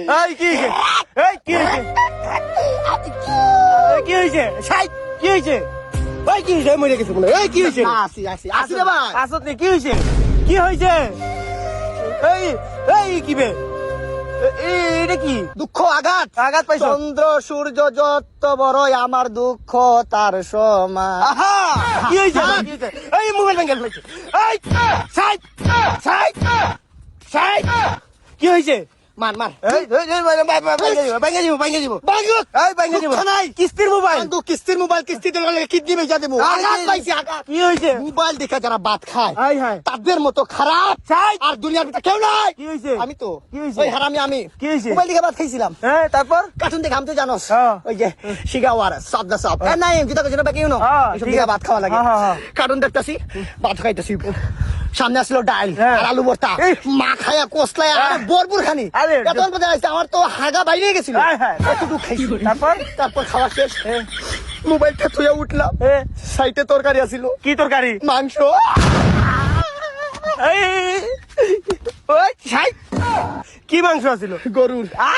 এই কি হয়েছে? এই কি হয়েছে? কি হয়েছে? ছাই কি হয়েছে? ওই কি হয়েছে? মরে গেছে মনে হয়। এই কি হয়েছে? আসি রে ভাই। আসত নি কি হয়েছে? কি হয়েছে? এই এই কি বে? এটা কি? দুঃখ আঘাত আঘাত পাইছো? চন্দ্র সূর্য যত বড়ই আমার দুঃখ তার সমান। আহা! কি হয়েছে? কি হয়েছে? এই মোবাইল ভেঙে ফেলেছে। এই ছাই ছাই ছাই কি হয়েছে? মার মার এই ভেঙে দিব ভেঙে দিব বাঙ্গুত এই ভেঙে দিব দুঃখ নাই। কিস্তির মোবাইল বাঙ্গু কিস্তির মোবাইল কিস্তিতে ললে কিডনি বেচা দেবো। আঘাত পাইছি আঘাত। কি হয়েছে? মোবাইল দেখে যারা ভাত খায় হাই হাই তাদের মতো খারাপ ছাই আর দুনিয়ার ভিতরে কেউ নাই। কি হয়েছে? আমি তো কি হয়েছে? ওই হারামি আমি কি হয়েছে? মোবাইল দেখে ভাত খাইছিলাম। হ্যাঁ তারপর কার্টুন দেখে আমি তো জানোস হ্যাঁ। ওই যে শিগাওয়ার সব দা সব নাই যেটা কিছু বাকি ইউনো হ্যাঁ, এসব ঠিক দেখে আছে। ভাত খাওয়া লাগে। হ্যাঁ, হ্যাঁ, হ্যাঁ। কার্টুন দেখতাছি ভাত খাইতেছি সামনে আসলো ডাল হ্যাঁ। আর আলু ভর্তা এই। মা খায়া কসলায় আর ভরপুর খানি আরে, এত অল্প জায়গায় আমার তো হাগা বাইরে গেছিল হায়, হায়। এতটুকু খাইছি তারপর তারপর খাওয়া শেষ মোবাইলটা থুয়ে উঠলাম এ, সাইটে তরকারি আছিল কি তরকারি? মাংস এই ওই ছাই কি মাংস আছিল? গরুর আ